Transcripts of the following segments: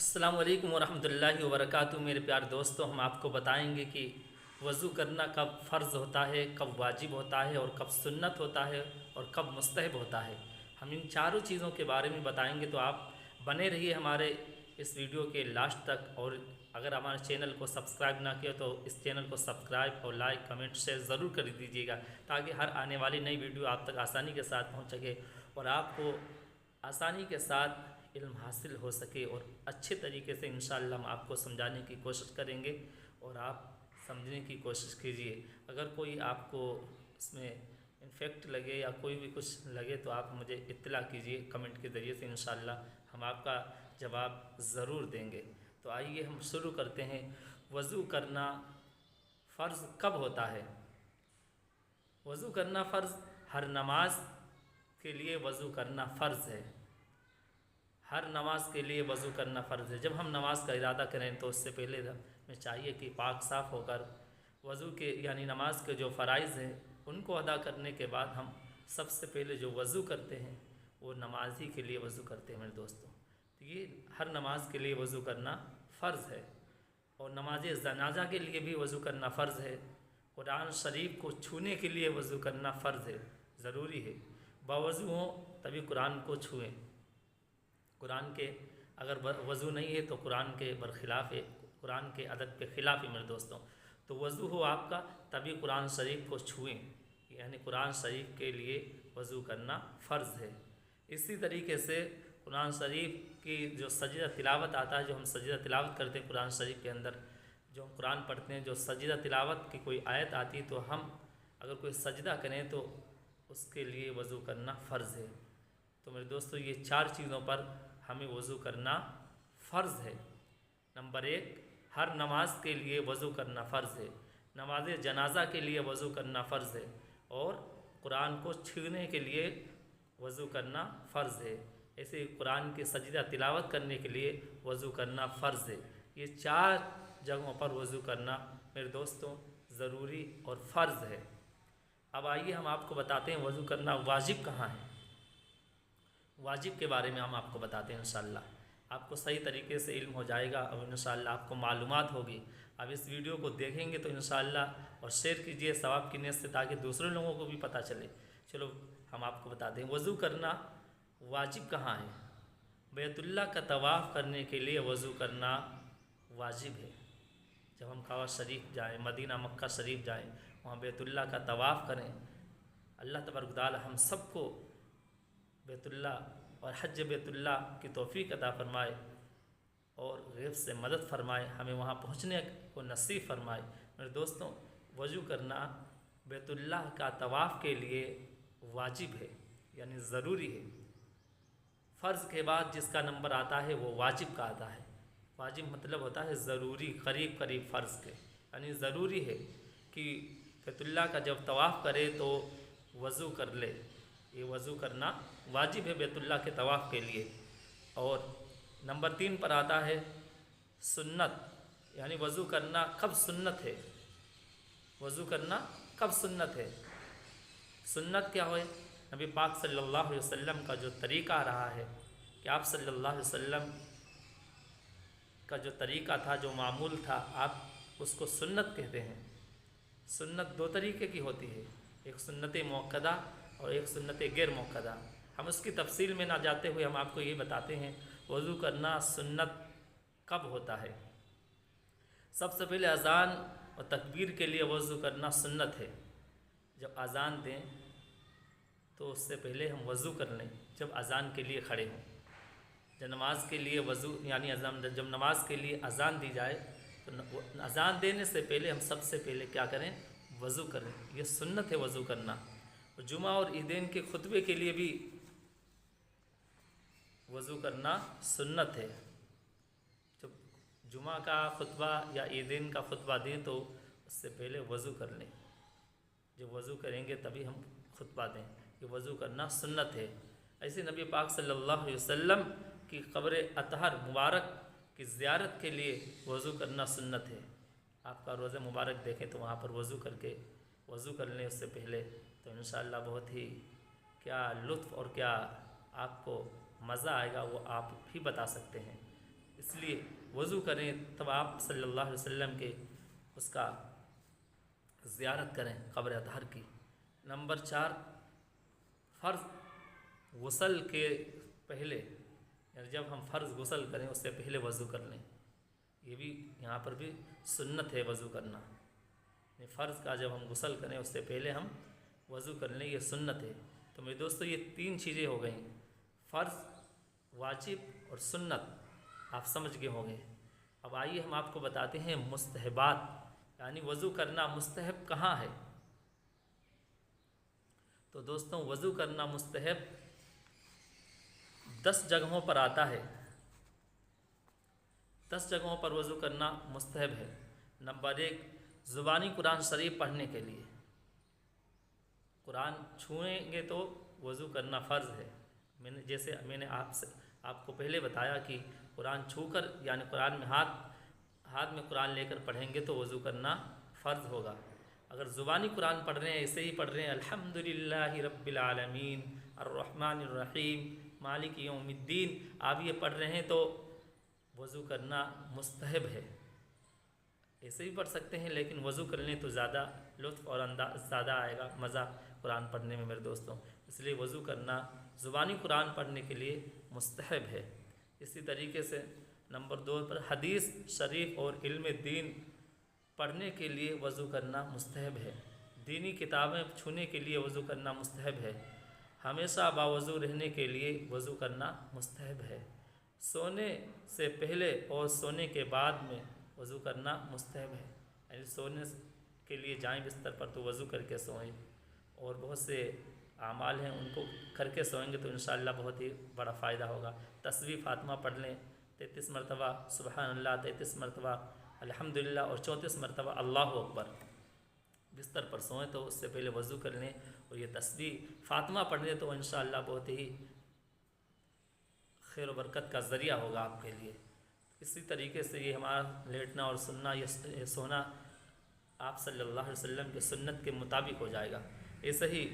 अस्सलाम वालेकुम वरहमतुल्लाहि वबरकातुहू। मेरे प्यारे दोस्तों, हम आपको बताएंगे कि वज़ू करना कब फ़र्ज़ होता है, कब वाजिब होता है और कब सुन्नत होता है और कब मुस्तहब होता है। हम इन चारों चीज़ों के बारे में बताएंगे, तो आप बने रहिए हमारे इस वीडियो के लास्ट तक। और अगर हमारे चैनल को सब्सक्राइब ना किया तो इस चैनल को सब्सक्राइब और लाइक कमेंट शेयर ज़रूर कर दीजिएगा, ताकि हर आने वाली नई वीडियो आप तक आसानी के साथ पहुँच सके और आपको आसानी के साथ इल्म हासिल हो सके। और अच्छे तरीके से इंशाअल्लाह हम आपको समझाने की कोशिश करेंगे और आप समझने की कोशिश कीजिए। अगर कोई आपको इसमें इन्फेक्ट लगे या कोई भी कुछ लगे तो आप मुझे इत्तला कीजिए कमेंट के ज़रिए से, इंशाअल्लाह हम आपका जवाब ज़रूर देंगे। तो आइए हम शुरू करते हैं। वज़ू करना फ़र्ज़ कब होता है? वज़ू करना फ़र्ज़, हर नमाज के लिए वज़ू करना फ़र्ज़ है। हर नमाज के लिए वज़ू करना फ़र्ज़ है। जब हम नमाज का इरादा करें तो उससे पहले हमें चाहिए कि पाक साफ़ होकर वज़ू के यानी नमाज के जो फ़राइज़ हैं उनको अदा करने के बाद हम सबसे पहले जो वज़ू करते हैं वो नमाजी के लिए वज़ू करते हैं मेरे दोस्तों। तो ये हर नमाज के लिए वज़ू करना फ़र्ज़ है। और नमाज जनाजा के लिए भी वज़ू करना फ़र्ज़ है। कुरान शरीफ को छूने के लिए वज़ू करना फ़र्ज़ है, ज़रूरी है। बावज़ू हो तभी कुरान को छुएं। कुरान के अगर वज़ू नहीं है तो कुरान के बरखिलाफ़ है, कुरान के अदब के ख़िलाफ़ है मेरे दोस्तों। तो वज़ू हो आपका तभी कुरान शरीफ को छुएं, यानी कुरान शरीफ के लिए वज़ू करना फ़र्ज़ है। इसी तरीके से कुरान शरीफ की जो सजदा तिलावत आता है, जो हम सजदा तिलावत करते हैं कुरान शरीफ के अंदर, जो हम कुरान पढ़ते हैं, जो सजदा तिलावत की कोई आयत आती है तो हम अगर कोई सजदा करें तो उसके लिए वज़ू करना फ़र्ज़ है। तो मेरे दोस्तों, ये चार चीज़ों पर हमें वज़ू करना फ़र्ज़ है। नंबर एक, हर नमाज के लिए वज़ू करना फ़र्ज़ है। नमाज जनाजा के लिए वज़ू करना फ़र्ज़ है और कुरान को छूने के लिए वज़ू करना फ़र्ज़ है। ऐसे कुरान के सजदा तिलावत करने के लिए वज़ू करना फ़र्ज़ है। ये चार जगहों पर वज़ू करना मेरे दोस्तों ज़रूरी और फ़र्ज़ है। अब आइए हम आपको बताते हैं वज़ू करना वाजिब कहाँ है। वाजिब के बारे में हम आपको बताते हैं। इंशाअल्लाह आपको सही तरीके से इल्म हो जाएगा और इंशाअल्लाह आपको मालूमात होगी। अब इस वीडियो को देखेंगे तो इंशाअल्लाह और शेयर कीजिए सवाब की नीयत से, ताकि दूसरे लोगों को भी पता चले। चलो हम आपको बताते हैं वज़ू करना वाजिब कहाँ है। बैतुल्लाह का तवाफ़ करने के लिए वज़ू करना वाजिब है। जब हम काबा शरीफ जाएँ, मदीना मक्का शरीफ जाएँ, वहाँ बैतुल्लाह का तवाफ़ करें। अल्लाह तबारक तआला हम सबको बैतुल्लाह और हज बैतुल्लाह की तौफ़ीक़ अता फ़रमाए और गैब से मदद फ़रमाए, हमें वहाँ पहुँचने को नसीब फ़रमाए। मेरे दोस्तों, वज़ू करना बैतुल्लाह का तवाफ़ के लिए वाजिब है, यानी ज़रूरी है। फ़र्ज़ के बाद जिसका नंबर आता है वो वाजिब का आता है। वाजिब मतलब होता है ज़रूरी, करीब करीब फ़र्ज़ के, यानी ज़रूरी है कि बैतुल्लाह का जब तवाफ़ करे तो वज़ू कर ले। ये वज़ू करना वाजिब है बैतुल्लाह के तवाफ़ के लिए। और नंबर 3 पर आता है सुन्नत, यानी वज़ू करना कब सुन्नत है। वज़ू करना कब सुन्नत है? सुन्नत क्या हो? नबी पाक सल्लल्लाहु अलैहि वसल्लम का जो तरीक़ा रहा है कि आप सल्लल्लाहु अलैहि वसल्लम का जो तरीक़ा था, जो मामूल था, आप उसको सुन्नत कहते हैं। सुन्नत दो तरीके की होती है, एक सुन्नत मुअक्कदा और एक सुन्नत गैर मुअक्कदा। हम उसकी तफसील में ना जाते हुए हम आपको ये बताते हैं वज़ू करना सुन्नत कब होता है। सबसे पहले अज़ान और तकबीर के लिए वज़ू करना सुन्नत है। जब अज़ान दें तो उससे पहले हम वज़ू कर लें, जब अज़ान के लिए खड़े हों। जब नमाज के लिए वज़ू यानी अज़ान, जब नमाज के लिए अज़ान दी जाए तो अज़ान देने से पहले हम सबसे पहले क्या करें? वज़ू करें। ये सुन्नत है वज़ू करना। जुमा और ईदैन के खुतबे के लिए भी वज़ू करना सुन्नत है। जब जुमा का खुतबा या ईदैन का खुतबा दें तो उससे पहले वज़ू कर लें। जब वज़ू करेंगे तभी हम खुतबा दें। ये वज़ू करना सुन्नत है। ऐसे नबी पाक सल्लल्लाहु अलैहि वसल्लम की क़ब्र अतहर मुबारक की ज़ियारत के लिए वज़ू करना सुन्नत है। आपका रोज़ा मुबारक देखें तो वहाँ पर वज़ू करके वज़ू कर लें उससे पहले, तो इंशाअल्लाह बहुत ही क्या लुत्फ़ और क्या आपको मज़ा आएगा वो आप भी बता सकते हैं। اس لیے وضو کریں تب آپ صلی اللہ علیہ وسلم کے اس کا زیارت کریں قبر اطہر کی۔ نمبر 4، فرض غسل کے پہلے، یعنی جب ہم فرض غسل کریں اس سے پہلے وضو کر لیں، یہ بھی یہاں پر بھی سنت ہے وضو کرنا، یعنی فرض کا جب ہم غسل کریں اس سے پہلے ہم وضو کر لیں، یہ سنت ہے۔ تو میرے دوستو یہ 3 چیزیں ہو گئیں، فرض، واجب اور سنت، آپ سمجھ گئے ہوں گے۔ اب آئیے ہم آپ کو بتاتے ہیں مستحبات، یعنی وضو کرنا مستحب کہاں ہے۔ تو دوستوں وضو کرنا مستحب 10 جگہوں پر آتا ہے، 10 جگہوں پر وضو کرنا مستحب ہے۔ نمبر 1، زبانی قرآن شریف پڑھنے کے لیے، قرآن چھوئیں گے تو وضو کرنا فرض ہے۔ جیسے میں نے آپ کو پہلے بتایا کہ قرآن چھو کر، یعنی قرآن میں ہاتھ میں قرآن لے کر پڑھیں گے تو وضو کرنا فرض ہوگا۔ اگر زبانی قرآن پڑھ رہے ہیں، ایسے ہی پڑھ رہے ہیں الحمدللہ رب العالمین الرحمن الرحیم مالک یوم الدین، آپ یہ پڑھ رہے ہیں تو وضو کرنا مستحب ہے۔ ایسے ہی پڑھ سکتے ہیں لیکن وضو کر لیں تو زیادہ لطف اور انداز زیادہ آئے گا، مزہ قرآن پڑھنے میں میرے دوستوں، اس لیے وضو کرنا زبانی قرآن پڑھنے کے لیے مستحب ہے۔ اسی طریقے سے نمبر 2 پر حدیث شریف اور علم دین پڑھنے کے لیے وضو کرنا مستحب ہے، دینی کتابیں چھونے کے لیے وضو کرنا مستحب ہے، ہمیشہ باوضو رہنے کے لیے وضو کرنا مستحب ہے، سونے سے پہلے اور سونے کے بعد میں وضو کرنا مستحب ہے، یعنی سونے کے لیے جائیں بستر پر تو وضو کر کے سوئیں، اور بہت سے اعمال ہیں ان کو کر کے سوئیں گے تو انشاءاللہ بہت ہی بڑا فائدہ ہوگا۔ تسبیح فاطمہ پڑھ لیں 33 مرتبہ سبحان اللہ، 33 مرتبہ الحمدللہ اور 34 مرتبہ اللہ اکبر، بستر پر سوئیں تو اس سے پہلے وضو کر لیں اور یہ تسبیح فاطمہ پڑھ لیں تو انشاءاللہ بہت ہی خیر و برکت کا ذریعہ ہوگا آپ کے لیے۔ اسی طریقے سے یہ ہمارا لیٹنا اور سننا، یہ سونا آپ صلی اللہ علیہ وسلم کے سنت کے مطابق ہو جائے گا۔ ایسے ہی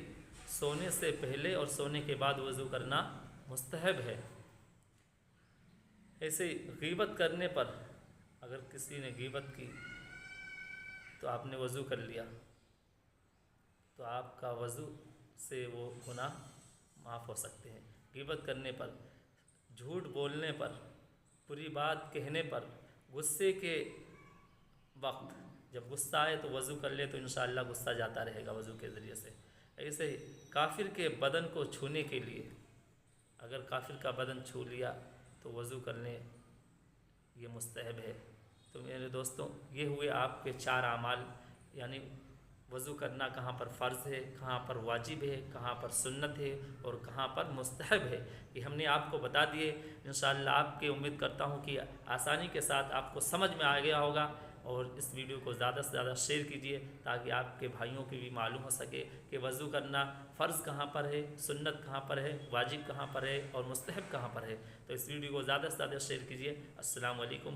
سونے سے پہلے اور سونے کے بعد وضو کرنا مستحب ہے۔ ایسے ہی غیبت کرنے پر، اگر کسی نے غیبت کی تو آپ نے وضو کر لیا تو آپ کا وضو سے وہ گناہ معاف ہو سکتے ہیں۔ غیبت کرنے پر، جھوٹ بولنے پر، بری بات کہنے پر، غصے کے وقت جب غصہ آئے تو وضو کر لے تو انشاءاللہ غصہ جاتا رہے گا وضو کے ذریعے سے۔ ایسے ہی کافر کے بدن کو چھونے کے لیے، اگر کافر کا بدن چھو لیا تو وضو کر لیں، یہ مستحب ہے۔ تو میرے دوستوں یہ ہوئے آپ کے 4 اعمال، یعنی وضو کرنا کہاں پر فرض ہے، کہاں پر واجب ہے، کہاں پر سنت ہے اور کہاں پر مستحب ہے، یہ ہم نے آپ کو بتا دیے۔ انشاءاللہ آپ کی امید کرتا ہوں کہ آسانی کے ساتھ آپ کو سمجھ میں آ گیا ہوگا، اور اس ویڈیو کو زیادہ سے زیادہ شیئر کیجیے تاکہ آپ کے بھائیوں کی بھی معلوم ہو سکے کہ وضو کرنا فرض کہاں پر ہے، سنت کہاں پر ہے، واجب کہاں پر ہے اور مستحب کہاں پر ہے۔ تو اس ویڈیو کو زیادہ سے زیادہ شیئر کیجیے۔ السلام علیکم